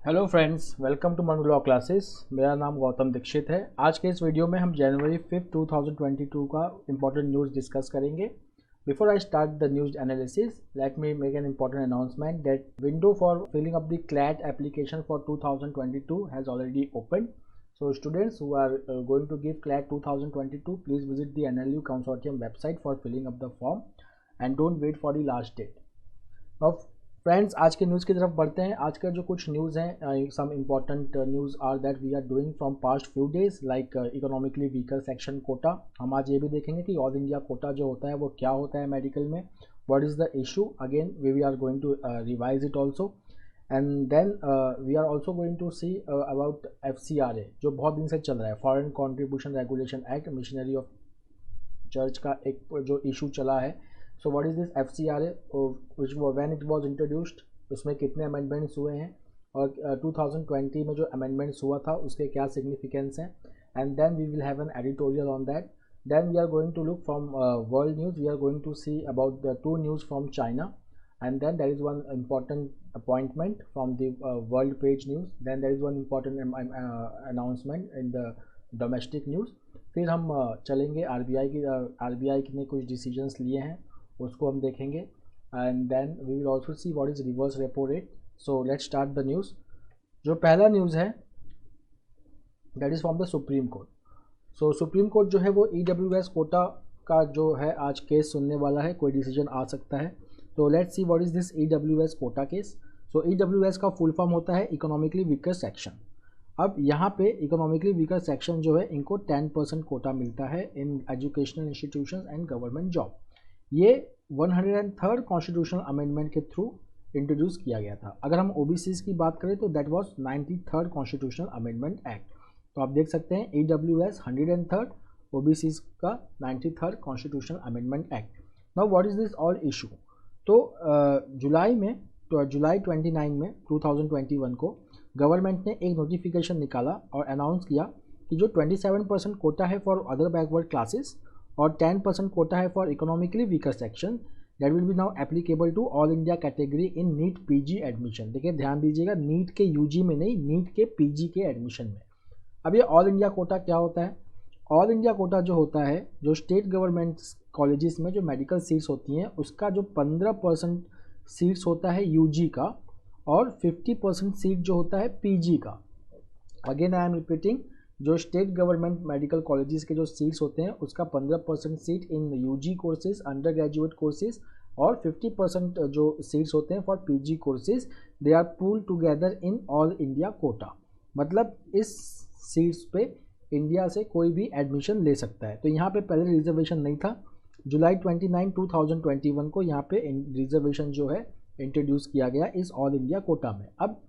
Hello friends, welcome to मंगलॉ classes. मेरा नाम गौतम दीक्षित है। आज के इस वीडियो में हम जनवरी 5 2022 का इम्पोर्टेंट न्यूज़ डिस्कस करेंगे। Before I start the news analysis, let me make an important announcement that window for filling up the CLAT application for 2022 has already open. So students who are going to give CLAT 2022, please visit the NLU Consortium website for filling up the form and don't wait for the last date. Now friends, आज के news की तरफ बढ़ते हैं। आज का जो कुछ न्यूज़ हैं, some important news are that we are doing from past few days, like economically weaker section quota. हम आज ये भी देखेंगे कि ऑल इंडिया कोटा जो होता है वो क्या होता है मेडिकल में, what is the issue, again we are going to revise it also. And then we are also going to see about FCRA जो बहुत दिन से चल रहा है, foreign contribution regulation act, missionary of church का एक जो इशू चला है। So what is this FCRA, which when it was introduced, उसमें कितने अमेंडमेंट्स हुए हैं और 2020 में जो अमेंडमेंट्स हुआ था उसके क्या सिग्निफिकेंस हैं। And then we will have an editorial on that. Then we are going to look from world news. We are going to see about the two news from China, and then there is one important appointment from the world page news. Then there is one important announcement in the domestic news. फिर हम चलेंगे RBI ने कुछ decisions लिए हैं उसको हम देखेंगे. And then we will also see what is reverse repo rate. So let's start the news. जो पहला न्यूज़ है that is from the supreme court. So supreme court जो है वो EWS कोटा का जो है आज केस सुनने वाला है, कोई डिसीजन आ सकता है. तो let's see what is this EWS quota case. So EWS का फुल फॉर्म होता है इकोनॉमिकली वीकर सेक्शन. अब यहाँ पे इकोनॉमिकली वीकर सेक्शन जो है इनको 10% कोटा मिलता है in educational institutions and government job. ये 103rd कॉन्स्टिट्यूशनल अमेंडमेंट के थ्रू इंट्रोड्यूस किया गया था. अगर हम OBCs की बात करें तो that was 93rd constitutional amendment act. तो आप देख सकते हैं EWS 103rd, OBCs का 93rd constitutional amendment act. Now what is this all issue. तो जुलाई 29 में 2021 को गवर्नमेंट ने एक नोटिफिकेशन निकाला और अनाउंस किया कि जो 27% कोटा है फॉर अदर बैकवर्ड क्लासेस और 10% कोटा है for economically weaker section, that will be now applicable to all India category in NEET PG admission. देखिए ध्यान दीजिएगा, नीट के UG में नहीं, नीट के PG के एडमिशन में. अब ये ऑल इंडिया कोटा क्या होता है. ऑल इंडिया कोटा जो होता है, जो स्टेट गवर्नमेंट कॉलेजेस में जो मेडिकल सीट्स होती हैं उसका जो 15% सीट्स होता है UG का और 50% सीट जो होता है PG का. अगेन आई एम रिपीटिंग, जो स्टेट गवर्नमेंट मेडिकल कॉलेजेस के जो सीट्स होते हैं उसका 15% seat in UG courses, under graduate courses, और 50% जो सीट्स होते हैं for PG courses, they are pool together in all India quota. मतलब इस सीट्स पे इंडिया से कोई भी एडमिशन ले सकता है. तो यहाँ पे पहले रिजर्वेशन नहीं था. जुलाई 29 2021 को यहाँ पे रिजर्वेशन जो है इंट्रोड्यूस किया गया इस ऑल इंडिया कोटा में. अब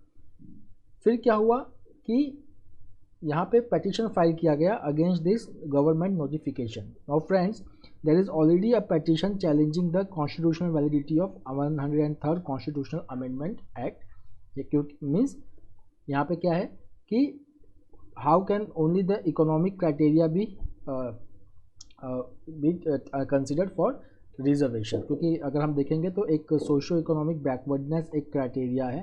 फिर क्या हुआ कि यहाँ पे पेटिशन फाइल किया गया against this government notification. Now friends, there is already a petition challenging the constitutional validity of 103rd constitutional amendment act. ये क्योंकि मीन्स यहाँ पे क्या है कि how can only the economic criteria be considered for reservation. क्योंकि अगर हम देखेंगे तो एक सोशो इकोनॉमिक बैकवर्डनेस एक क्राइटेरिया है,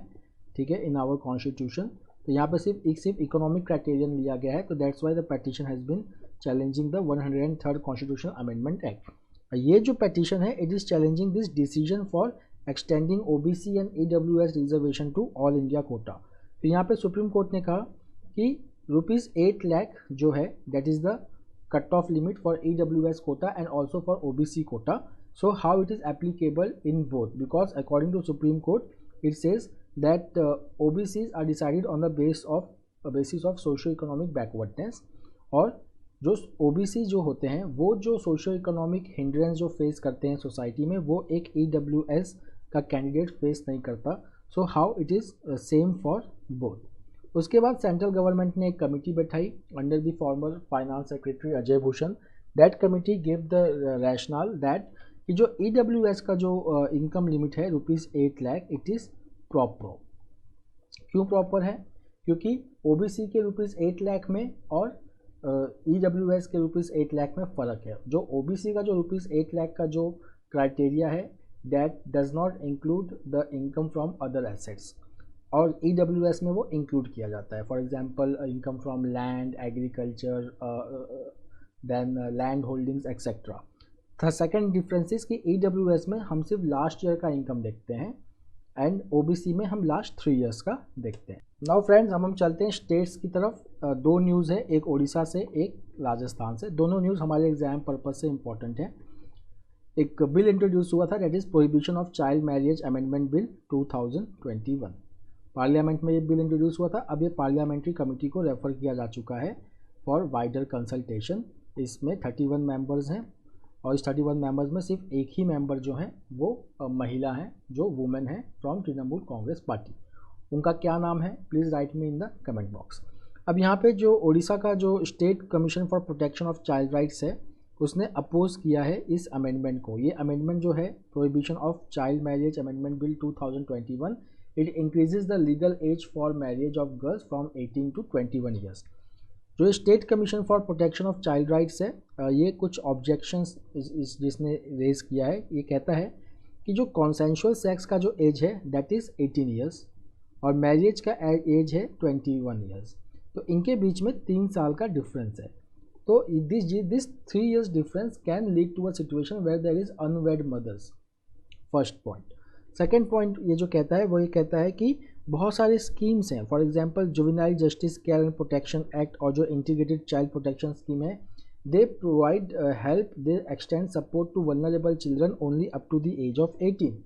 ठीक है, इन आवर कॉन्स्टिट्यूशन. तो यहाँ पे सिर्फ इकोनॉमिक क्राइटेरियन लिया गया है. तो that's why the petition has been challenging the 103rd constitutional amendment act. ये जो पेटिशन है it is challenging this decision for extending OBC and EWS reservation to all India quota. तो यहाँ पे सुप्रीम कोर्ट ने कहा कि ₹8 लाख जो है that is the cut off limit for EWS quota and also for OBC quota. So how it is applicable in both, because according to Supreme Court it says that OBCs are decided on the basis of socio-economic backwardness. और जो OBC जो होते हैं वो जो socio-economic hindrance जो face करते हैं सोसाइटी में वो एक EWS का कैंडिडेट फेस नहीं करता. So how it is same for both. उसके बाद सेंट्रल गवर्नमेंट ने एक कमिटी बैठाई under the former finance secretary Ajay Bhushan. That committee give the rational that कि जो EWS का जो इनकम लिमिट है ₹8 लाख, इट इज़ प्रॉपर. क्यों प्रॉपर है? क्योंकि OBC के ₹8 लाख में और EWS के ₹8 लाख में फ़र्क है. जो OBC का जो ₹8 लाख का जो क्राइटेरिया है that does not include the income from other assets. और EWS में वो इंक्लूड किया जाता है। For example income from land, agriculture, then land holdings etcetera. The second difference is कि EWS में हम सिर्फ लास्ट ईयर का इनकम देखते हैं एंड OBC में हम लास्ट 3 इयर्स का देखते हैं। नाउ फ्रेंड्स, हम चलते हैं स्टेट्स की तरफ। दो न्यूज़ है, एक उड़ीसा से, एक राजस्थान से। दोनों न्यूज़ हमारे एग्जाम पर्पज से इंपॉर्टेंट है। एक बिल इंट्रोड्यूस हुआ था, that is prohibition of child marriage amendment bill 2021। Parliament में ये बिल इंट्रोड्यूस हुआ था। अब ये पार्लियामेंट्री कमेटी को रेफर किया जा चुका है फॉर वाइडर कंसल्टेशन। इसमें 31 मेंबर्स हैं और इस 31 मेंबर्स में सिर्फ एक ही मेंबर जो हैं वो महिला हैं, जो वुमेन है फ्रॉम तृणमूल कांग्रेस पार्टी। उनका क्या नाम है, please write me in the comment box. अब यहाँ पे जो उड़ीसा का जो state commission for protection of child rights है, उसने अपोज किया है इस अमेंडमेंट को। ये अमेंडमेंट जो है prohibition of child marriage amendment bill 2021, it increases the legal age for marriage of girls from 18 to 21 years. जो state commission for protection of child rights है, ये कुछ ऑब्जेक्शंस जिसने रेज किया है। ये कहता है कि जो कॉन्सेंशुअल सेक्स का जो एज है दैट इज़ 18 ईयर्स और मैरिज का एज है 21 ईयर्स, तो इनके बीच में 3 साल का डिफरेंस है। तो this 3 years difference can lead to a situation where there is unwed mothers. First point. Second point ये जो कहता है वो ये कहता है कि बहुत सारे स्कीम्स हैं, for example juvenile justice care and protection act और जो इंटीग्रेटेड चाइल्ड प्रोटेक्शन स्कीम है, they provide help, they extend support to vulnerable children only up to the age of 18।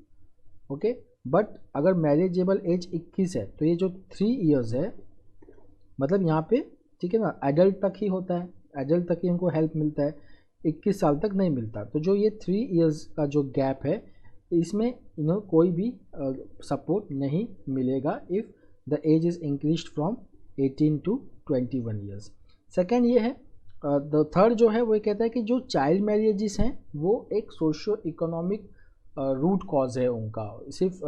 Okay, but अगर मैरिजेबल एज 21 है तो ये जो 3 years है, मतलब यहाँ पे ठीक है ना, एडल्ट तक ही होता है, एडल्ट तक ही उनको हेल्प मिलता है, 21 साल तक नहीं मिलता। तो जो ये 3 years का जो गैप है, इसमें कोई भी सपोर्ट नहीं मिलेगा if the age is increased from 18 to 21 years. Second ये है, द थर्ड जो है वो कहता है कि जो चाइल्ड मैरिजेस हैं वो एक सोशो इकोनॉमिक रूट कॉज है उनका। सिर्फ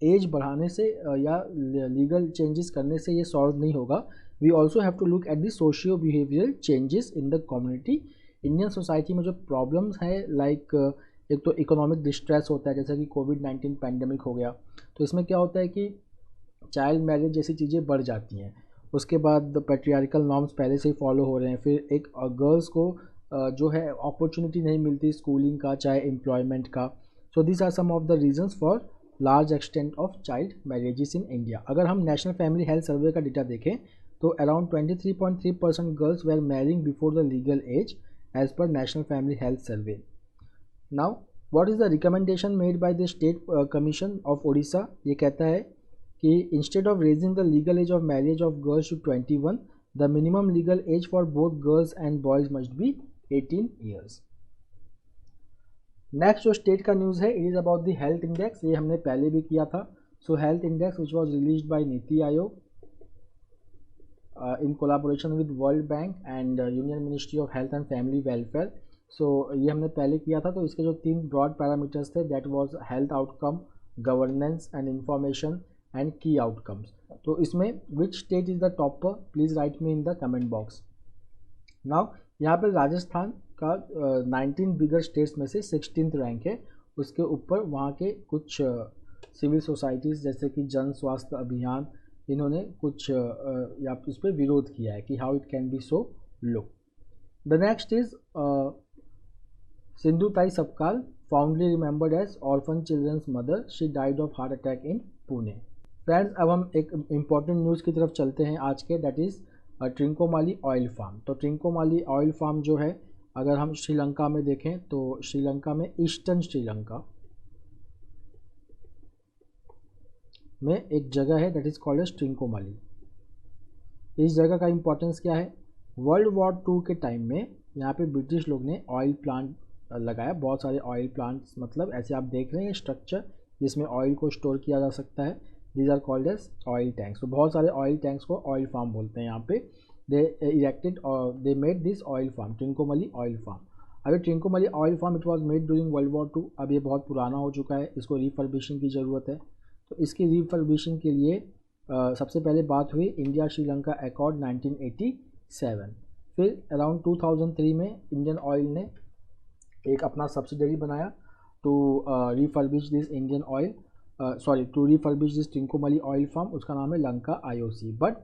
एज बढ़ाने से या लीगल चेंजेस करने से ये सॉल्व नहीं होगा। We also have to look at the socio behavioural changes in the community. Indian society में जो प्रॉब्लम्स है, लाइक एक तो इकोनॉमिक डिस्ट्रेस होता है, जैसे कि कोविड-19 पैंडेमिक हो गया, तो इसमें क्या होता है कि चाइल्ड मैरिज जैसी चीज़ें बढ़ जाती हैं। उसके बाद पैट्रियार्कल नॉर्म्स पहले से ही फॉलो हो रहे हैं, फिर एक गर्ल्स को जो है अपॉर्चुनिटी नहीं मिलती स्कूलिंग का चाहे एम्प्लॉयमेंट का। So this are some of the reasons for large extent of child marriages in India. अगर हम नेशनल फैमिली हेल्थ सर्वे का डेटा देखें तो around 23.3% girls were marrying before the legal age as per national family health survey. Now what is the recommendation made by the state commission of Odisha. ये कहता है कि instead of raising the legal age of marriage of girls to 21, the minimum legal age for both girls and boys must be 18 years. Next जो state का news है, it is about the health index. ये हमने पहले भी किया था। सो health index which was released by NITI Aayog in collaboration with World Bank and Union Ministry of Health and Family Welfare. So ये हमने पहले किया था। तो इसके जो 3 ब्रॉड पैरामीटर्स थे, that was health outcome, governance and information and की आउटकम्स। तो इसमें which state is the topper, please write me in the comment box. Now यहाँ पर राजस्थान का 19 बिगर स्टेट्स में से 16th रैंक है। उसके ऊपर वहाँ के कुछ सिविल सोसाइटीज़ जैसे कि जन स्वास्थ्य अभियान, इन्होंने कुछ या इस पर विरोध किया है कि how it can be so low. The next is Sindhu Tai Sapkal, fondly remembered as orphan childrens mother, she died of heart attack in Pune. Friends, अब हम एक इम्पॉर्टेंट न्यूज़ की तरफ चलते हैं आज के, दैट इज़ ट्रिंकोमाली ऑयल फार्म। तो ट्रिंकोमाली ऑयल फार्म जो है, अगर हम श्रीलंका में देखें तो श्रीलंका में ईस्टर्न श्रीलंका में एक जगह है दैट इज़ कॉल्ड एज ट्रिंकोमाली। इस जगह का इम्पोर्टेंस क्या है, वर्ल्ड वॉर 2 के टाइम में यहाँ पे ब्रिटिश लोग ने ऑयल प्लांट लगाया, बहुत सारे ऑयल प्लांट्स, मतलब ऐसे आप देख रहे हैं स्ट्रक्चर जिसमें ऑयल को स्टोर किया जा सकता है, these are called as oil tanks. तो बहुत सारे ऑयल टैंक्स को ऑयल फार्म बोलते हैं। यहाँ पे दे इरेक्टेड और they made this oil farm, Trincomalee oil farm. अभी Trincomalee oil farm it was made during world war 2। अब ये बहुत पुराना हो चुका है, इसको रिफर्बिशिंग की ज़रूरत है। तो इसकी रिफर्बिशिंग के लिए सबसे पहले बात हुई इंडिया श्रीलंका अकॉर्ड 1987। फिर अराउंड 2003 में इंडियन ऑयल ने एक अपना सब्सिडरी बनाया to refurbish this Indian oil. To refurbish this Trincomalee oil farm, उसका नाम है Lanka IOC. But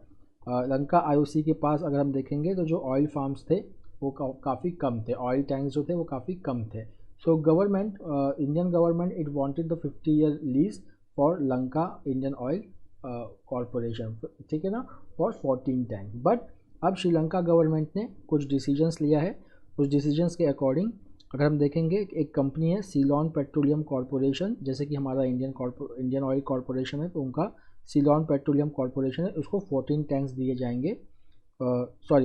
Lanka IOC के पास अगर हम देखेंगे तो जो ऑयल फार्म्स थे वो काफ़ी कम थे, ऑयल टैंक्स जो थे वो काफ़ी कम थे। So government, Indian government, it wanted the 50-year lease for Lanka Indian oil corporation, ठीक है ना, फॉर 14 टैंक। बट अब श्रीलंका गवर्नमेंट ने कुछ डिसीजंस लिया है। उस डिसीजंस के अकॉर्डिंग अगर हम देखेंगे, एक कंपनी है सीलॉन पेट्रोलियम कॉरपोरेशन, जैसे कि हमारा इंडियन ऑयल कॉरपोरेशन है, तो उनका सीलॉन पेट्रोलियम कॉरपोरेशन है, उसको 14 टैंक्स दिए जाएंगे,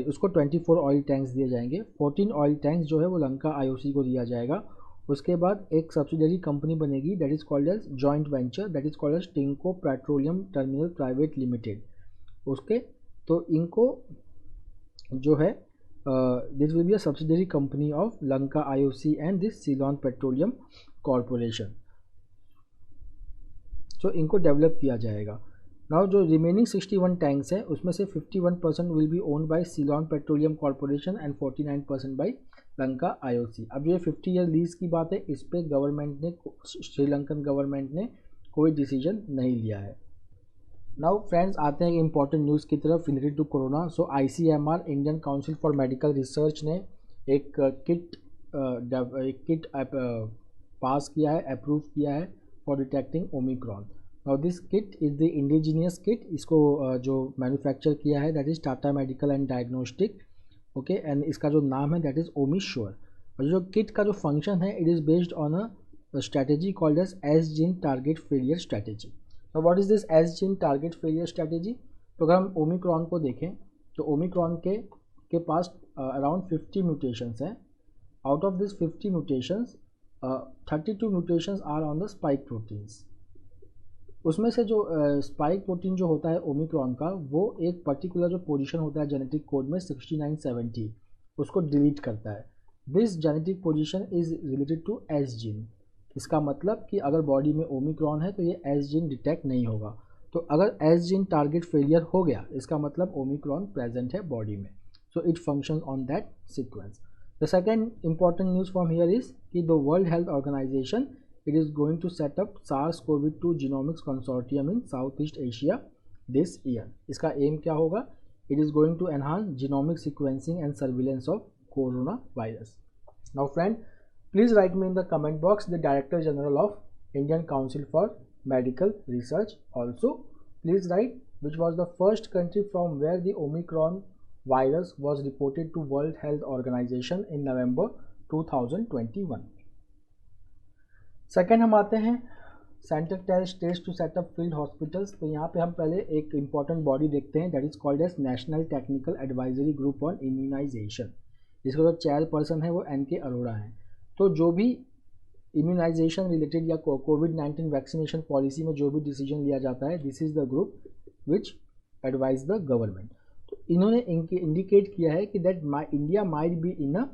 उसको 24 ऑयल टैंक्स दिए जाएंगे। 14 ऑयल टैंक्स जो है वो लंका आईओसी को दिया जाएगा। उसके बाद एक सब्सिडरी कंपनी बनेगी, that is called as joint venture, that is called as Trinco Petroleum Terminal Private Limited. उसके तो इनको जो है this will be a subsidiary company of Lanka IOC and this Ceylon Petroleum Corporation. So इनको डेवलप किया जाएगा। नाउ जो रिमेनिंग 61 टैंक्स हैं उसमें से 51% will be owned by Ceylon Petroleum Corporation and 49% by Lanka IOC. अब ये 50-year लीज की बात है, इस पर गवर्नमेंट ने, श्रीलंकन गवर्नमेंट ने कोई डिसीजन नहीं लिया है। नाउ फ्रेंड्स, आते हैं इंपॉर्टेंट न्यूज़ की तरफ related to corona. So ICMR, Indian council for medical research, ने एक किट पास किया है, अप्रूव किया है for detecting omicron. Now this kit is the indigenous kit, इसको जो मैन्युफैक्चर किया है that is Tata medical and diagnostic, okay, and इसका जो नाम है दैट इज़ ओमिश्योर। और जो किट का जो फंक्शन है, it is based on a strategy called as S gene target failure strategy. तो what is this S gene target failure strategy? तो अगर हम ओमिक्रॉन को देखें तो ओमिक्रॉन के पास अराउंड 50 म्यूटेशंस हैं। Out of this 50 mutations 32 mutations are on the spike proteins. उसमें से जो स्पाइक प्रोटीन जो होता है ओमिक्रॉन का, वो एक पर्टिकुलर जो पोजीशन होता है जेनेटिक कोड में 6970, उसको डिलीट करता है। This genetic position is related to S gene. इसका मतलब कि अगर बॉडी में ओमिक्रॉन है तो ये एस जीन डिटेक्ट नहीं होगा। तो अगर एस जीन टारगेट फेलियर हो गया, इसका मतलब ओमिक्रॉन प्रेजेंट है बॉडी में। So it functions on that sequence. The second important news from here is कि the world health organization, it is going to set up SARS-CoV-2 genomics consortium in Southeast Asia this year. इसका M क्या होगा? It is going to enhance genomic sequencing and surveillance of coronavirus. Now friend, please write me in the comment box the Director General of Indian Council for Medical Research. Also, please write which was the first country from where the Omicron virus was reported to World Health Organization in November 2021. Second हम आते हैं centre test to set up field hospitals. तो यहाँ पे हम पहले एक important body देखते हैं that is called as national technical advisory group on immunisation. इसका जो चेयरपर्सन है वो एन.के. अरोड़ा हैं। तो जो भी इम्यूनाइजेशन रिलेटेड या कोविड-19 वैक्सीनेशन पॉलिसी में जो भी डिसीजन लिया जाता है, this is the group which advise the government. तो इन्होंने इंडिकेट किया है कि that India might be in a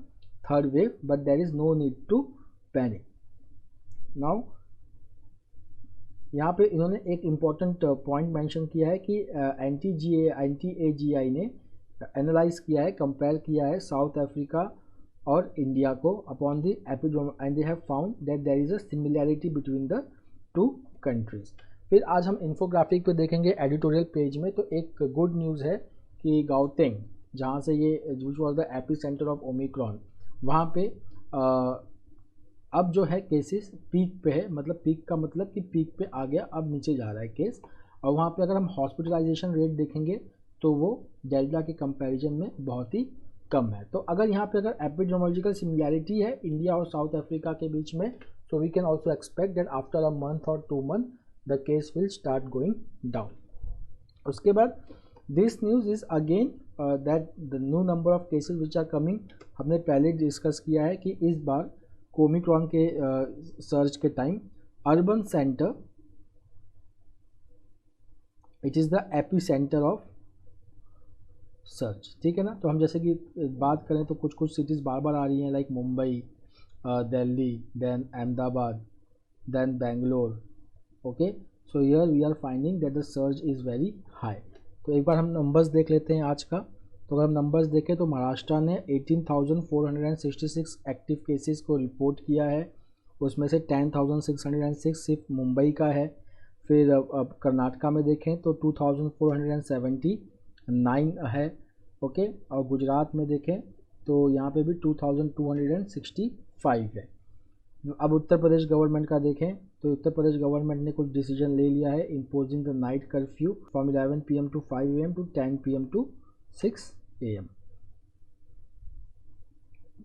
third wave but there is no need to panic. Now यहाँ पे इन्होंने एक इम्पॉर्टेंट पॉइंट मेंशन किया है कि एनटीएजीआई ने एनालाइज किया है, कंपेयर किया है साउथ अफ्रीका और इंडिया को upon the epidemic, and they have found that there is a similarity between the two countries. फिर आज हम इन्फोग्राफिक पे देखेंगे एडिटोरियल पेज में। तो एक गुड न्यूज़ है कि गाउतेंग, जहाँ से ये which was the epicentre of Omicron, वहाँ पे अब जो है केसेस पीक पे है। मतलब पीक का मतलब कि पीक पे आ गया, अब नीचे जा रहा है केस। और वहाँ पे अगर हम हॉस्पिटलाइजेशन रेट देखेंगे तो वो डेल्टा के कंपैरिजन में बहुत ही कम है। तो अगर यहाँ पे अगर एपिडेमियोलॉजिकल सिमिलैरिटी है इंडिया और साउथ अफ्रीका के बीच में, so we can also expect that after a month और 2 month the case will start going down. उसके बाद this news is again that the new number of cases which are coming. हमने पहले discuss किया है कि इस बार ओमिक्रॉन के सर्च के time urban centre, it is the epicentre of surge, ठीक है ना। तो हम जैसे कि बात करें तो कुछ कुछ सिटीज़ बार बार आ रही हैं, like Mumbai, Delhi, then Ahmedabad, then Bangalore, okay. So here we are finding that the surge is very high. तो एक बार हम नंबर्स देख लेते हैं आज का। तो अगर हम नंबर्स देखें तो महाराष्ट्र ने 18,466 एक्टिव केसेस को रिपोर्ट किया है, उसमें से 10,606 सिर्फ मुंबई का है। फिर अब कर्नाटका में देखें तो 2479 है, ओके। और गुजरात में देखें तो यहाँ पे भी 2265 है। अब उत्तर प्रदेश गवर्नमेंट का देखें तो उत्तर प्रदेश गवर्नमेंट ने कुछ डिसीजन ले लिया है, imposing the night curfew from 11 PM to 5 AM to 10 PM to 6 AM।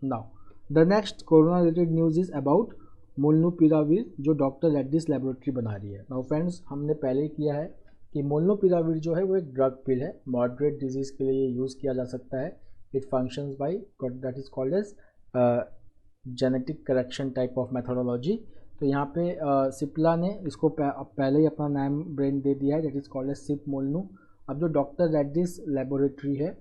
Now the next corona related news is about molnupiravir, जो डॉक्टर रेड्डीज लेबोरेटरी बना रही है। नाउ फ्रेंड्स, हमने पहले किया है कि मोलनुपिराविर जो है वो एक ड्रग पिल है, मॉडरेट डिजीज़ के लिए यूज़ किया जा सकता है। It functions by that is called as genetic correction type of methodology. तो यहाँ पे सिप्ला ने इसको पहले ही अपना नाम ब्रांड दे दिया है, that is called as Cipmolnu. अब जो डॉक्टर रेड्डीज लेबोरेटरी है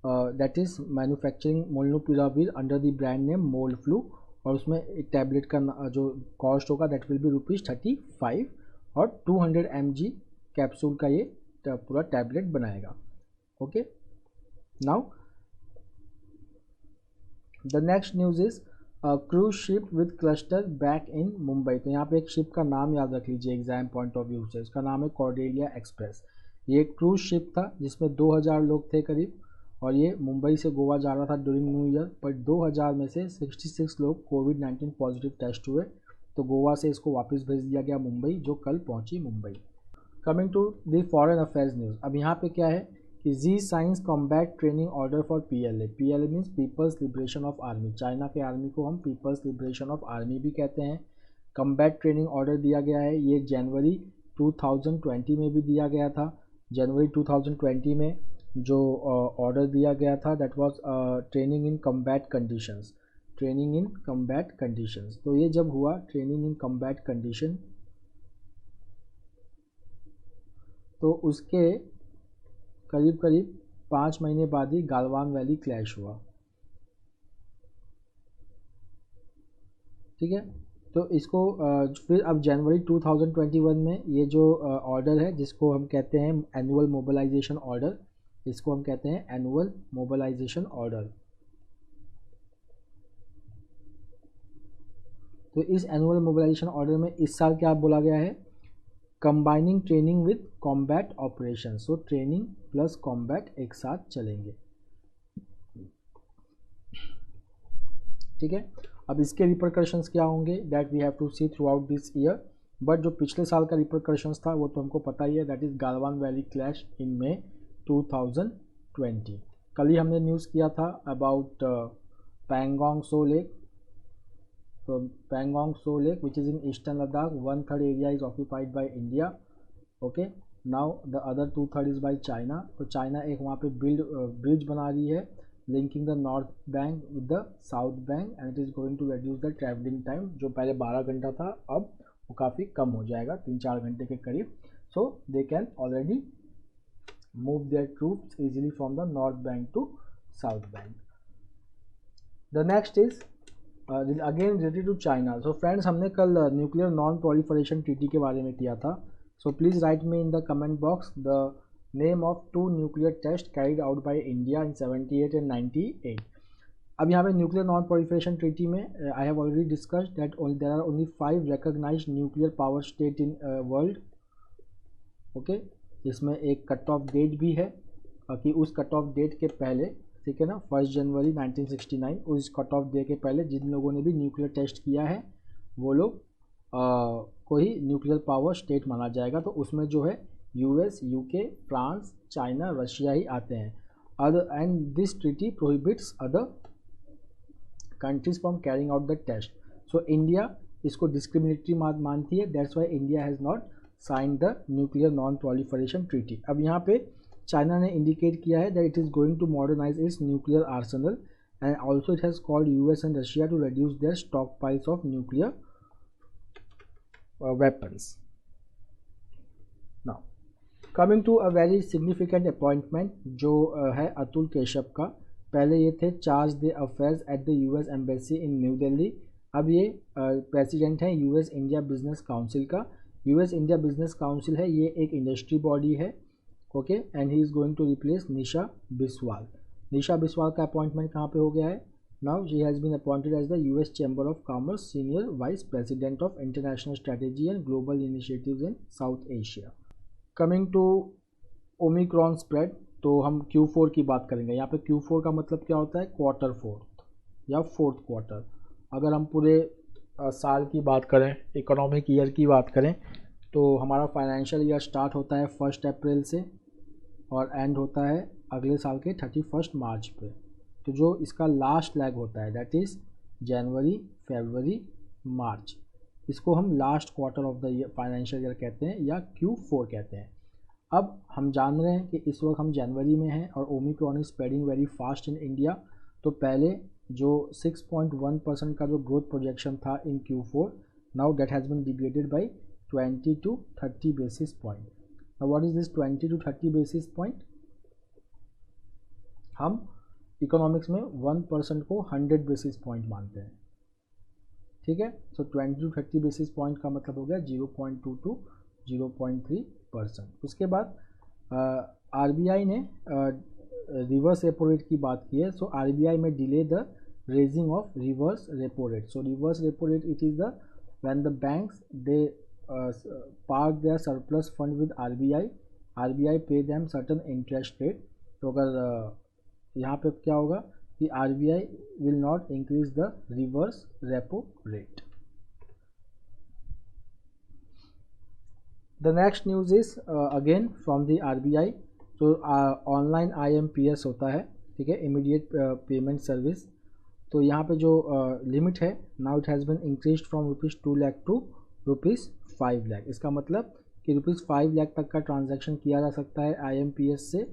that is manufacturing molnupiravir under the brand name Molflu, और उसमें एक टैबलेट का जो कॉस्ट होगा दैट विल बी ₹35 और 200 mg कैप्सूल का ये पूरा टैबलेट बनाएगा, okay. Now the next news is cruise ship with cluster back in Mumbai. तो यहाँ पे एक शिप का नाम याद रख लीजिए एग्जाम पॉइंट ऑफ व्यू से, उसका नाम है कॉर्डेलिया एक्सप्रेस। ये एक क्रूज शिप था जिसमें 2000 लोग थे करीब, और ये मुंबई से गोवा जा रहा था ड्यूरिंग न्यू ईयर, पर 2000 में से 66 लोग कोविड-19 पॉजिटिव टेस्ट हुए, तो गोवा से इसको वापस भेज दिया गया मुंबई, जो कल पहुंची Mumbai. Coming to the foreign affairs news, अब यहाँ पे क्या है कि Xi signs combat training order for PLA। PLA means people's liberation of army, China के आर्मी को हम पीपल्स लिबरेशन ऑफ आर्मी भी कहते हैं। कॉम्बैट ट्रेनिंग ऑर्डर दिया गया है, ये जनवरी 2020 में भी दिया गया था। जनवरी 2020 में जो ऑर्डर दिया गया था that was training in combat conditions, training in combat conditions. तो ये जब हुआ ट्रेनिंग इन कम्बैट कंडीशन, तो उसके करीब 5 महीने बाद ही गालवान वैली क्लैश हुआ, ठीक है। तो इसको फिर अब जनवरी 2021 में ये जो ऑर्डर है जिसको हम कहते हैं एनुअल मोबिलाइजेशन ऑर्डर, इसको हम कहते हैं एनुअल मोबिलाइजेशन ऑर्डर। तो इस एनुअल मोबिलाइजेशन ऑर्डर में इस साल क्या बोला गया है, combining training with combat operation. So training plus combat एक साथ चलेंगे, ठीक है। अब इसके रिपरकशंस क्या होंगे that we have to see throughout this year, but जो पिछले साल का रिपरकशंस था वो तो हमको पता ही है, that is Galwan valley clash in May 2020। कल ही हमने न्यूज़ किया था अबाउट पैंगोंग सो लेक। तो Pangong Tso lake which is in eastern Ladakh, 1/3 area is occupied by India, okay. Now the other 2/3 is by China. तो चाइना एक वहाँ पे ब्रिज बना रही है linking the north bank with the south bank, and it is going to reduce the travelling time, जो पहले 12 घंटा था अब वो काफ़ी कम हो जाएगा, 3-4 घंटे के करीब। So they can already move their troops easily from the north bank to south bank. The next is again related to China. So friends, हमने कल न्यूक्लियर नॉन प्रोलिफरेशन ट्रीटी के बारे में किया था। So please write me in the comment box the name of 2 nuclear tests carried out by India in 78 and 98. अब यहाँ पे न्यूक्लियर नॉन प्रोलिफरेशन ट्रीटी में I have already discussed that there are only 5 recognized nuclear power state in world, okay. इसमें एक cut off date भी है कि उस कट ऑफ डेट के पहले, ठीक है ना, 1 जनवरी 1969, उस कट ऑफ डे के पहले जिन लोगों ने भी न्यूक्लियर टेस्ट किया है वो लोग को ही न्यूक्लियर पावर स्टेट माना जाएगा। तो उसमें जो है US, UK, France, China, Russia ही आते हैं। Other and this treaty prohibits other countries from carrying out the test. So India इसको डिस्क्रिमिनेटरी मानती है, that's why India has not sign the nuclear non proliferation treaty. अब यहाँ पे China ने इंडिकेट किया है that it is going to modernise its nuclear arsenal, and also it has called US and Russia to reduce their stockpiles of nuclear weapons. Now coming to a very significant appointment जो है अतुल केशव का। पहले ये थे charge the affairs at the US embassy in new Delhi, अब ये president हैं US India business council का। US इंडिया बिजनेस काउंसिल है, ये एक इंडस्ट्री बॉडी है, okay, and he is going to replace Nisha Biswal. Nisha Biswal का अपॉइंटमेंट कहाँ पे हो गया है, Now she has been appointed as the US Chamber of Commerce Senior Vice President of International Strategy and Global Initiatives in South Asia. Coming to Omicron spread, तो हम Q4 की बात करेंगे। यहाँ पे Q4 का मतलब क्या होता है, क्वार्टर फोर्थ या फोर्थ क्वार्टर। अगर हम पूरे साल की बात करें, इकोनॉमिक ईयर की बात करें, तो हमारा फाइनेंशियल ईयर स्टार्ट होता है 1 अप्रैल से और एंड होता है अगले साल के 31 मार्च पे। तो जो इसका लास्ट लैग होता है दैट इज़ जनवरी, फरवरी, मार्च, इसको हम last quarter of the financial year कहते हैं या Q4 कहते हैं। अब हम जान रहे हैं कि इस वक्त हम जनवरी में हैं और omicron is spreading very fast in India. तो पहले जो 6.1% का जो ग्रोथ प्रोजेक्शन था in Q4, now that has been degraded by 20 to 30 basis point. Now what is this 20 to 30 basis point? हम इकोनॉमिक्स में 1% को 100 बेसिस पॉइंट मानते हैं, ठीक है। सो 20 to 30 बेसिस पॉइंट का मतलब हो गया 0.2 to 0.3%। उसके बाद RBI ने रिवर्स रेपो रेट की बात की है। So RBI may delay the raising of reverse repo rate. So reverse repo rate it is the when the banks they park their surplus fund with RBI pay them certain interest rate. तो अगर यहाँ पे क्या होगा कि RBI will not increase the reverse repo rate. The next news is again from the RBI। तो online IMPS होता है, ठीक है, इमीडिएट पेमेंट सर्विस। तो यहाँ पे जो लिमिट है now it has been increased from ₹2 lakh to ₹5 lakh. इसका मतलब कि ₹5 लाख तक का ट्रांजैक्शन किया जा सकता है IMPS से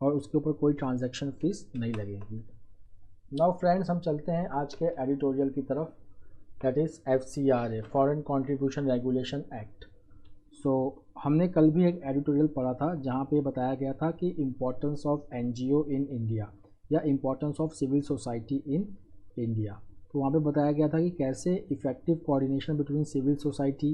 और उसके ऊपर कोई ट्रांजैक्शन फीस नहीं लगेगी। नाउ फ्रेंड्स, हम चलते हैं आज के एडिटोरियल की तरफ, that is FCRA, foreign contribution regulation act. So हमने कल भी एक एडिटोरियल पढ़ा था जहाँ पे बताया गया था कि importance of NGO in India या importance of civil society in India. तो वहाँ पे बताया गया था कि कैसे effective coordination between civil society,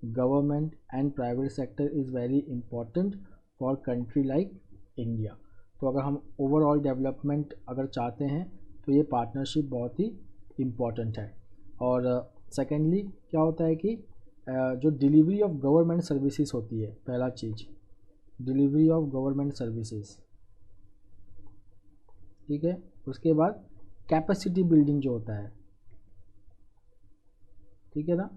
government and private sector is very important for country like India. तो अगर हम ओवरऑल डेवलपमेंट अगर चाहते हैं तो ये पार्टनरशिप बहुत ही इम्पॉर्टेंट है। और सेकेंडली क्या होता है कि जो डिलीवरी ऑफ गवर्नमेंट सर्विसेज होती है, पहला चीज़ डिलीवरी ऑफ गवर्नमेंट सर्विसेज, ठीक है। उसके बाद कैपेसिटी बिल्डिंग जो होता है, ठीक है ना,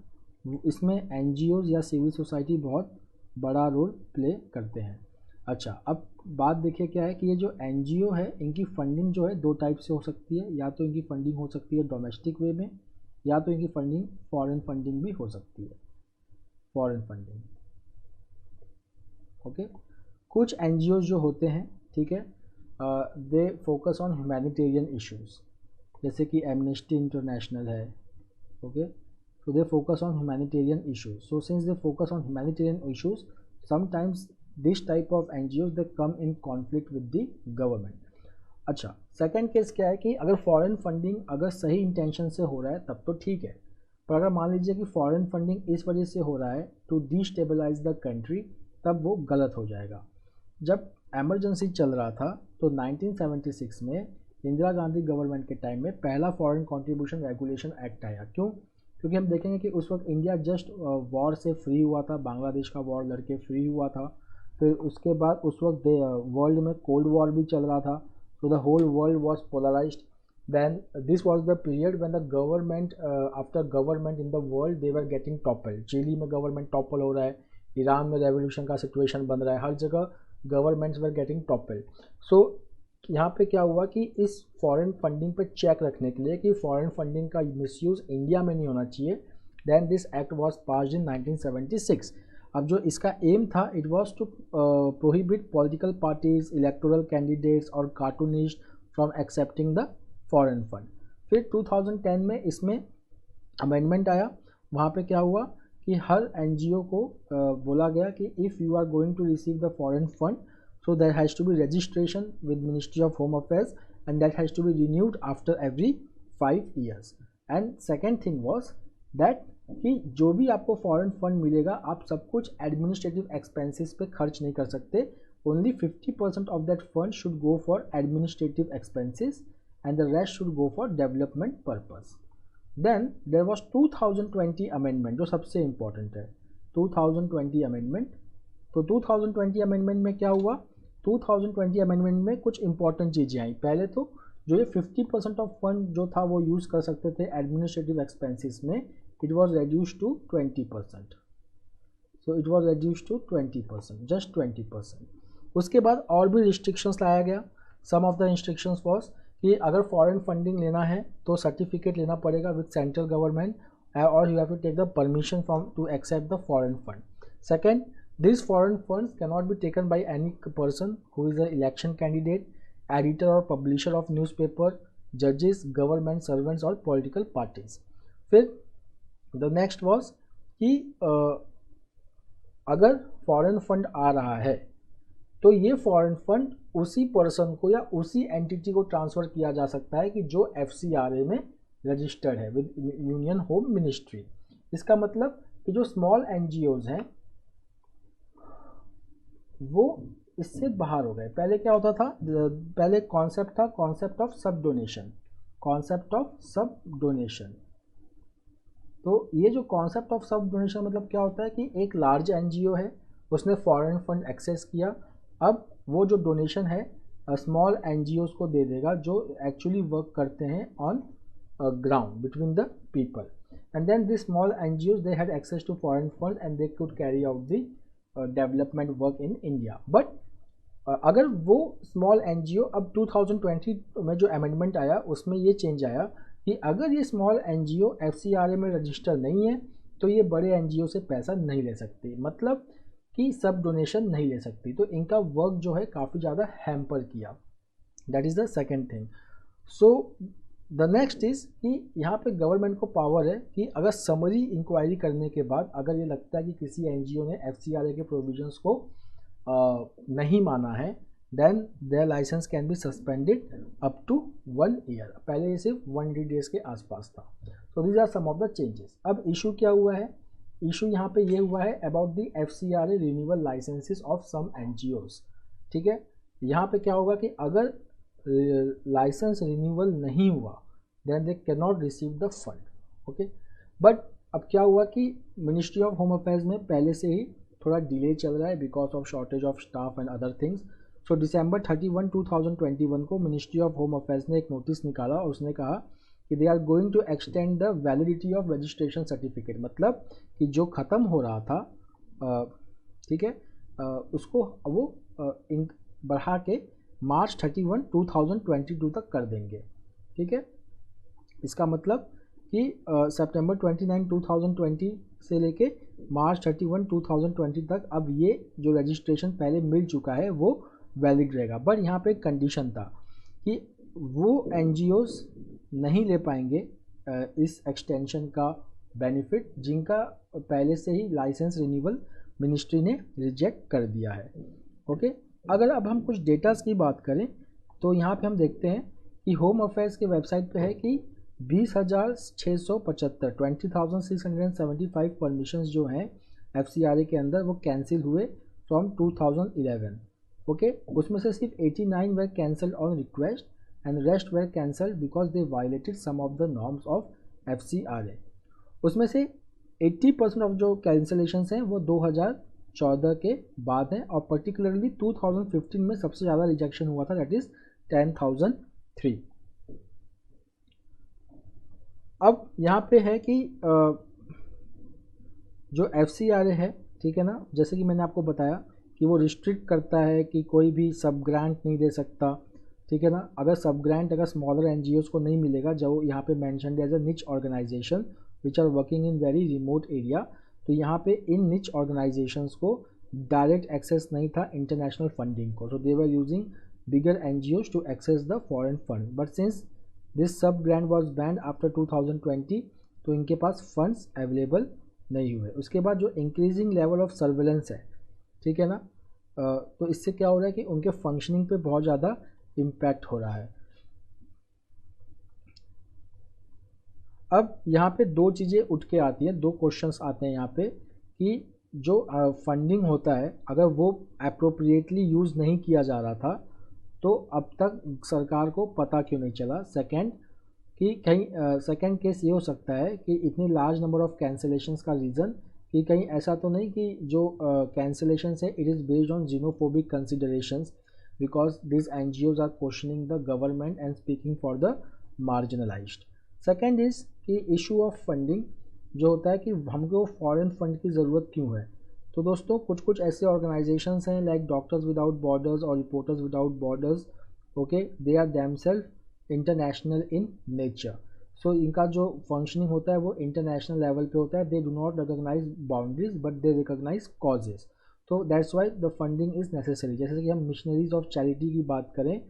इसमें NGOs या सिविल सोसाइटी बहुत बड़ा रोल प्ले करते हैं। अच्छा, अब बात देखिए क्या है कि ये जो NGO है इनकी फंडिंग जो है दो टाइप से हो सकती है। या तो इनकी फंडिंग हो सकती है डोमेस्टिक वे में, या तो इनकी फंडिंग फॉरेन फंडिंग भी हो सकती है, फॉरेन फंडिंग, ओके। कुछ NGOs जो होते हैं, ठीक है, they focus on humanitarian issues, जैसे कि एमनेस्टी इंटरनेशनल है, okay. So they focus on humanitarian issues. So since they focus on humanitarian issues, sometimes this type of NGOs they come in conflict with the government. अच्छा, second case क्या है कि अगर foreign funding अगर सही intention से हो रहा है तब तो ठीक है, पर अगर मान लीजिए कि फॉरेन फंडिंग इस वजह से हो रहा है टू डिस्टेबलाइज द कंट्री, तब वो गलत हो जाएगा। जब एमरजेंसी चल रहा था तो 1976 में इंदिरा गांधी गवर्नमेंट के टाइम में पहला फॉरेन कॉन्ट्रीब्यूशन रेगुलेशन एक्ट आया। क्यों? क्योंकि हम देखेंगे कि उस वक्त इंडिया जस्ट वॉर से फ्री हुआ था, बांग्लादेश का वॉर लड़के फ्री हुआ था। फिर उसके बाद उस वक्त वर्ल्ड में कोल्ड वॉर भी चल रहा था, so the whole world was polarized. Then this was the period when the government after government in the world they were getting toppled. चिली में गवर्नमेंट टॉपल हो रहा है, ईरान में रेवोल्यूशन का सिचुएशन बन रहा है, हर जगह गवर्नमेंट्स वर गेटिंग टॉपल्ड। सो यहाँ पे क्या हुआ कि इस फॉरेन फंडिंग पे चेक रखने के लिए कि फॉरेन फंडिंग का मिसयूज़ इंडिया में नहीं होना चाहिए, then this act was passed in 1976। अब जो इसका एम था it was to prohibit political parties, electoral candidates और cartoonist from accepting the foreign fund. फिर 2010 में इसमें अमेंडमेंट आया, वहाँ पे क्या हुआ कि हर NGO को बोला गया कि if you are going to receive the foreign fund, so there has to be registration with Ministry of Home Affairs and that has to be renewed after every 5 years. And second thing was that कि जो भी आपको foreign fund मिलेगा आप सब कुछ administrative expenses पे खर्च नहीं कर सकते, only 50% of that fund should go for administrative expenses and the rest should go for development purpose. Then there was 2020 amendment जो सबसे important है, 2020 amendment. तो 2020 amendment में क्या हुआ, 2020 amendment में कुछ important चीज़ें आई. पहले तो जो ये 50% ऑफ फंड जो था वो यूज़ कर सकते थे एडमिनिस्ट्रेटिव एक्सपेंसेस में, it was reduced to 20%. So it was reduced to 20%, just 20%. उसके बाद और भी रिस्ट्रिक्शंस लाया गया. सम ऑफ द रिस्ट्रिक्शंस वाज कि अगर फॉरेन फंडिंग लेना है तो सर्टिफिकेट लेना पड़ेगा विद सेंट्रल गवर्नमेंट, और you have to take the permission from to accept the foreign fund. Second, this foreign funds can not be taken by any person who is a election candidate, editor और publisher of newspaper, जजेस, government servants और political parties. फिर the next was कि अगर foreign fund आ रहा है तो ये फॉरेन फंड उसी पर्सन को या उसी एंटिटी को ट्रांसफ़र किया जा सकता है कि जो FCRA में रजिस्टर्ड है विद यूनियन होम मिनिस्ट्री. इसका मतलब कि जो स्मॉल NGOs हैं वो इससे बाहर हो गए. पहले क्या होता था, पहले कॉन्सेप्ट था कॉन्सेप्ट ऑफ सब डोनेशन, कॉन्सेप्ट ऑफ सब डोनेशन. तो ये जो कॉन्सेप्ट ऑफ सब डोनेशन मतलब क्या होता है कि एक लार्ज NGO है, उसने फॉरेन फंड एक्सेस किया, अब वो जो डोनेशन है स्मॉल NGOs को दे देगा जो एक्चुअली वर्क करते हैं on ground between the people, and then this small NGOs they had access to foreign fund and they could carry out the development work in India. But अगर वो small NGO, अब 2020 में जो amendment आया उसमें ये चेंज आया कि अगर ये स्मॉल NGO FCRA में रजिस्टर नहीं है तो ये बड़े NGO से पैसा नहीं ले सकती, मतलब कि सब डोनेशन नहीं ले सकती. तो इनका वर्क जो है काफ़ी ज़्यादा हैम्पर किया. That is the second thing. So the next is कि यहाँ पे गवर्नमेंट को पावर है कि अगर समरी इंक्वायरी करने के बाद अगर ये लगता है कि किसी NGO ने FCRA के प्रोविजंस को नहीं माना है, then their licence can be suspended up to 1 year. पहले ये सिर्फ 180 डेज के आसपास था. So these are some of the changes. अब इशू क्या हुआ है, इशू यहाँ पे ये हुआ है about the FCRA renewal licences of some NGOs. ठीक है, यहाँ पे क्या होगा कि अगर लाइसेंस रिन्यूअल नहीं हुआ then they can not receive the fund. Okay, but अब क्या हुआ कि मिनिस्ट्री ऑफ होम अफेयर्स में पहले से ही थोड़ा डिले चल रहा है because of shortage of staff and other things. So December 31, 2021 को मिनिस्ट्री ऑफ होम अफेयर्स ने एक नोटिस निकाला और उसने कहा कि they are going to extend the validity of registration certificate. मतलब कि जो ख़त्म हो रहा था, ठीक है, उसको वो बढ़ा के March 31, 2022 तक कर देंगे. ठीक है, इसका मतलब कि September 29, 2020 से लेके March 31, 2020 तक अब ये जो रजिस्ट्रेशन पहले मिल चुका है वो वैलिड रहेगा. बट यहाँ पे एक कंडीशन था कि वो NGOs नहीं ले पाएंगे इस एक्सटेंशन का बेनिफिट जिनका पहले से ही लाइसेंस रिन्यूअल मिनिस्ट्री ने रिजेक्ट कर दिया है. ओके, अगर अब हम कुछ डेटास की बात करें तो यहाँ पे हम देखते हैं कि होम अफेयर्स के वेबसाइट पे है कि 20,675 20,675 परमिशंस जो हैं FCRA के अंदर वो कैंसिल हुए फ्रॉम 2011. ओके, उसमें से सिर्फ 89 were cancelled on request and rest were cancelled because they violated some of the norms of FCRA. उसमें से 80% ऑफ जो कैंसलेशंस हैं वो 2014 के बाद हैं और पर्टिकुलरली 2015 में सबसे ज़्यादा रिजेक्शन हुआ था, दैट इज़ 10,003. अब यहाँ पे है कि जो FCRA है, ठीक है ना, जैसे कि मैंने आपको बताया कि वो रिस्ट्रिक्ट करता है कि कोई भी सब ग्रांट नहीं दे सकता. ठीक है ना, अगर सब ग्रांट अगर स्मॉलर NGOs को नहीं मिलेगा जो यहाँ पे mentioned as a niche organisation which are working in very remote area, तो यहाँ पे इन निच ऑर्गेनाइजेशंस को डायरेक्ट एक्सेस नहीं था इंटरनेशनल फंडिंग को. So they were using bigger NGOs to access the foreign fund. But since this sub grant was banned after 2020 तो इनके पास फंड्स अवेलेबल नहीं हुए. उसके बाद जो इंक्रीजिंग लेवल ऑफ सर्वेलेंस है, ठीक है ना, तो इससे क्या हो रहा है कि उनके फंक्शनिंग पे बहुत ज़्यादा इम्पैक्ट हो रहा है. अब यहाँ पे दो चीज़ें उठ के आती हैं, दो क्वेश्चंस आते हैं यहाँ पे कि जो फंडिंग होता है अगर वो अप्रोप्रिएटली यूज़ नहीं किया जा रहा था तो अब तक सरकार को पता क्यों नहीं चला। सेकंड कि कहीं सेकंड केस ये हो सकता है कि इतनी लार्ज नंबर ऑफ कैंसिलेशंस का रीज़न कि कहीं ऐसा तो नहीं कि जो कैंसिलेशंस है it is based on xenophobic considerations, because this NGOs are questioning the government and speaking for the marginalised. Second is कि इशू ऑफ फंडिंग जो होता है कि हमको फॉरेन फंड की ज़रूरत क्यों है। तो दोस्तों कुछ कुछ ऐसे ऑर्गेनाइजेशंस हैं लाइक डॉक्टर्स विदाउट बॉर्डर्स और reporters without borders, okay, they are themselves international in nature. So इनका जो फंक्शनिंग होता है वो इंटरनेशनल लेवल पे होता है। They do not recognise boundaries but they recognise causes. तो that's why the funding is necessary. जैसे कि हम मिशनरीज ऑफ चैरिटी की बात करें,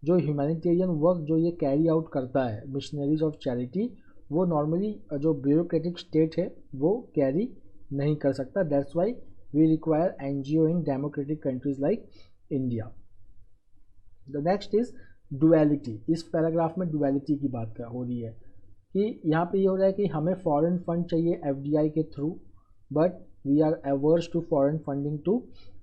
जो ह्यूमैनिटेरियन वर्क जो ये कैरी आउट करता है मिशनरीज ऑफ चैरिटी, वो नॉर्मली जो ब्यूरोक्रेटिक स्टेट है वो कैरी नहीं कर सकता। That's why we require NGO in democratic countries like India. The next is duality. इस पैराग्राफ में डुअलिटी की बात हो रही है कि यहाँ पे ये हो रहा है कि हमें फॉरेन फंड चाहिए FDI के through, but we are averse to foreign funding to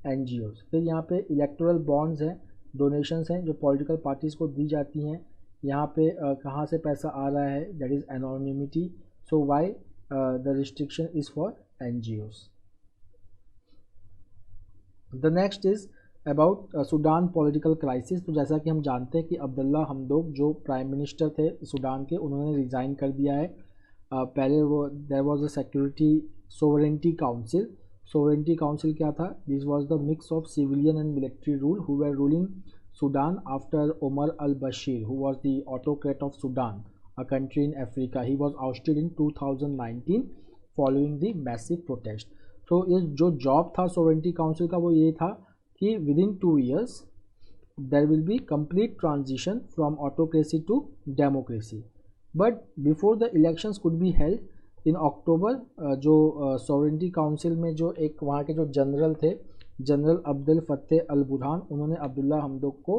NGOs। फिर यहाँ पे इलेक्टोरल बॉन्ड्स हैं, डोनेशंस हैं जो पॉलिटिकल पार्टीज़ को दी जाती हैं। यहाँ पे कहाँ से पैसा आ रहा है, that is anonymity. So why the restriction is for NGOs। The next is about Sudan political crisis. तो जैसा कि हम जानते हैं कि अब्दुल्ला हमदोक जो प्राइम मिनिस्टर थे सूडान के, उन्होंने रिज़ाइन कर दिया है। पहले वो there was a security sovereignty council. Sovereignty council क्या था? This was the mix of civilian and military rule who were ruling Sudan after Omar al-Bashir, who was the autocrat of Sudan, a country in Africa. He was ousted in 2019 following the massive protest. तो ये जो job था sovereignty council का वो ये था कि within 2 years there will be complete transition from autocracy to democracy. But before the elections could be held in October, जो सोवरेंटी काउंसिल में जो एक वहाँ के जो जनरल थे, जनरल अब्दुल फतेह अल बुरहान, उन्होंने अब्दुल्ला हमदोक को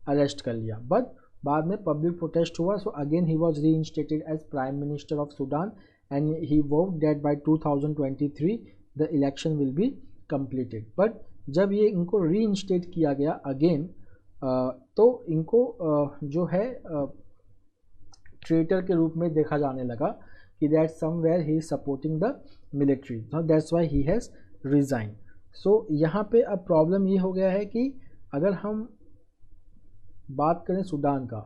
अरेस्ट कर लिया। बट बाद में पब्लिक प्रोटेस्ट हुआ, so again he was reinstated as prime minister of Sudan and he vote that by 2023 the election will be completed. But जब ये इनको रीइंस्टेट किया गया अगेन, तो इनको जो है ट्रेटर के रूप में देखा जाने लगा कि that somewhere he is supporting the military, that's why he has resign. So यहाँ पे अब प्रॉब्लम ये हो गया है कि अगर हम बात करें सूडान का,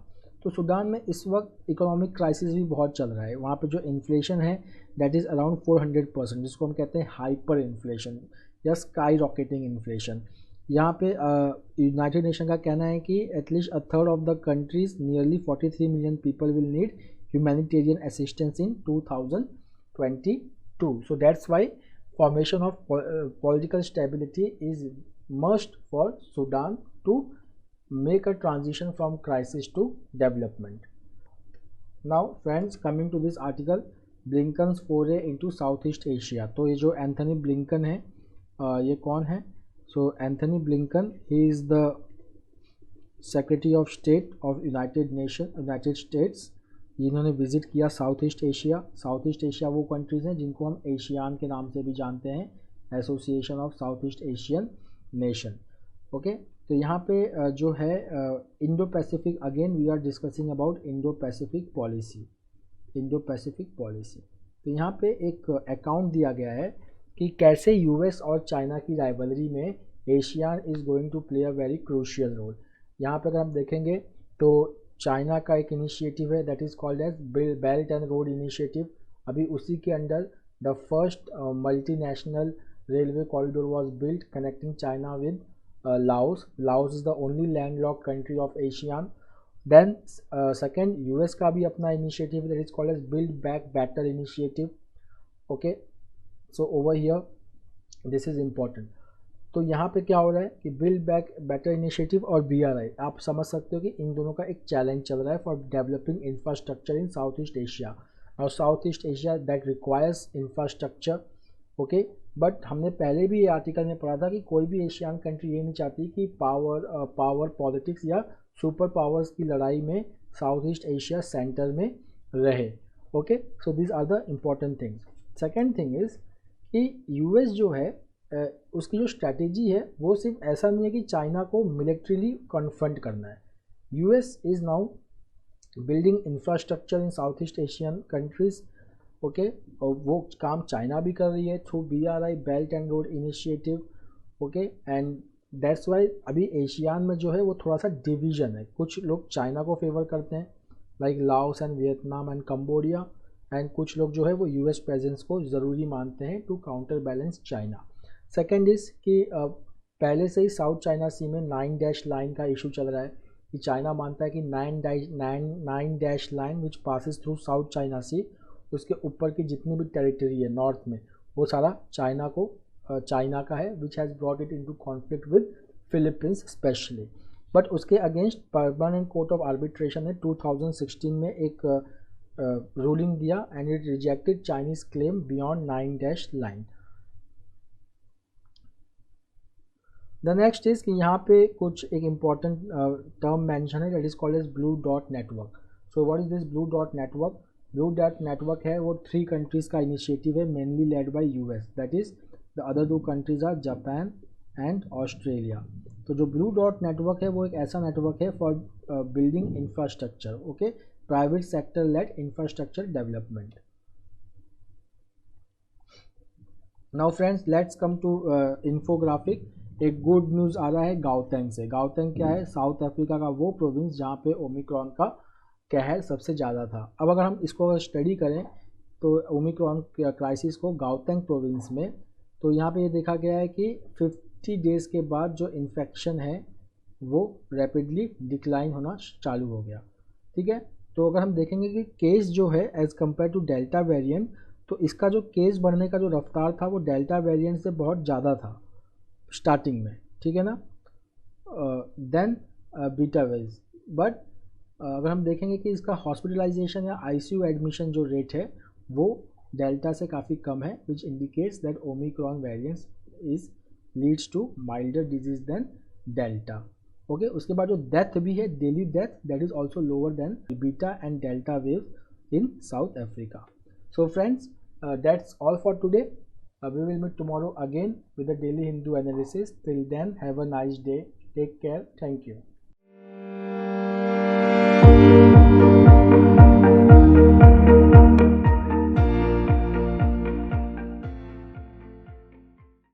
तो सूडान में इस वक्त इकोनॉमिक क्राइसिस भी बहुत चल रहा है। वहाँ पे जो इन्फ्लेशन है दैट इज़ अराउंड 400%, जिसको हम कहते हैं हाइपर इन्फ्लेशन या स्काई रॉकेटिंग इन्फ्लेशन। यहाँ पे यूनाइटेड नेशन का कहना है कि at least a third of the countries nearly 43 million people will need humanitarian assistance in 2022। So that's why formation of political stability is must for Sudan to make a transition from crisis to development. Now friends, coming to this article, Blinken's foray into Southeast Asia. तो ये जो Anthony Blinken है, ये कौन है? So Anthony Blinken, he is the Secretary of State of United States। जिन्होंने visit किया south east Asia. South east Asia वो कंट्रीज़ हैं जिनको हम एशियान के नाम से भी जानते हैं, association of south east Asian nation. Okay, तो यहाँ पे जो है Indo Pacific, again we are discussing about Indo Pacific policy. Indo Pacific policy, तो यहाँ पे एक अकाउंट दिया गया है कि कैसे यूएस और चाइना की राइवलरी में ASEAN is going to play a very crucial role. यहाँ पे अगर हम देखेंगे तो चाइना का एक इनिशिएटिव है that is called as belt and road initiative. अभी उसी के under the first multinational railway corridor was built connecting China with Laos. Laos is the only landlocked country of ASEAN. Then second, US का भी अपना initiative that is called as build back better initiative. Okay, so over here this is important. तो यहाँ पे क्या हो रहा है कि बिल्ड बैक बेटर इनिशिएटिव और BRI, आप समझ सकते हो कि इन दोनों का एक चैलेंज चल रहा है for developing infrastructure in south east Asia. और south east Asia that requires infrastructure. Okay, but हमने पहले भी ये आर्टिकल में पढ़ा था कि कोई भी एशियन कंट्री ये नहीं चाहती कि पावर पॉलिटिक्स या सुपर पावर्स की लड़ाई में साउथ ईस्ट एशिया सेंटर में रहे। Okay, so this are the important things. Second thing is कि यूएस जो है उसकी जो स्ट्रैटेजी है वो सिर्फ ऐसा नहीं है कि चाइना को मिलिट्रीली कन्फ्रंट करना है, US is now building infrastructure in Southeast Asian countries. Okay, और वो काम चाइना भी कर रही है through BRI belt and road initiative. Okay, and that's why अभी एशियान में जो है वो थोड़ा सा डिवीजन है. कुछ लोग चाइना को फेवर करते हैं like Laos and Vietnam and Cambodia, and कुछ लोग जो है वो US प्रेजेंस को ज़रूरी मानते हैं to counter balance China. Second is कि पहले से ही साउथ चाइना सी में 9 लाइन का इशू चल रहा है कि चाइना मानता है कि 9 line which passes through south China sea, उसके ऊपर की जितनी भी टेरिटरी है नॉर्थ में वो सारा चाइना का है, which has brought it into conflict with Philippines specially. But उसके against permanent court of arbitration ने 2016 में एक रूलिंग दिया and it rejected Chinese claim beyond 9 line. The next is कि यहाँ पे कुछ एक इम्पॉर्टेंट टर्म मेंशन है that is called as blue dot network. So what is this blue dot network? Blue dot network है वो 3 countries का initiative है mainly led by US. That is the other 2 countries are Japan and Australia. तो जो blue dot network है वो एक ऐसा नेटवर्क है for building infrastructure. Okay, private sector led infrastructure development. Now friends, let's come to infographic. एक good news आ रहा है गाउतेंग से. गाउतेंग क्या है? साउथ अफ्रीका का वो प्रोविंस जहाँ पे ओमिक्रॉन का कहर सबसे ज़्यादा था. अब अगर हम इसको स्टडी करें तो ओमिक्रॉन क्राइसिस को गाउतेंग प्रोविंस में, तो यहाँ पे ये देखा गया है कि 50 डेज़ के बाद जो इन्फेक्शन है वो रैपिडली डिक्लाइन होना चालू हो गया. ठीक है, तो अगर हम देखेंगे कि केस जो है as compare to delta variant, तो इसका जो केस बढ़ने का जो रफ्तार था वो डेल्टा वेरिएंट से बहुत ज़्यादा था स्टार्टिंग में. ठीक है ना, देन बीटा वेज. बट अगर हम देखेंगे कि इसका हॉस्पिटलाइजेशन या ICU एडमिशन जो रेट है वो डेल्टा से काफ़ी कम है, which indicates that omicron variants is leads to milder disease than delta. Okay, उसके बाद जो डेथ भी है, daily death, that is also lower than beta and delta wave in South Africa. So friends, that's all for today. We will meet tomorrow again with the daily Hindu analysis. Till then, have a nice day. Take care. Thank you.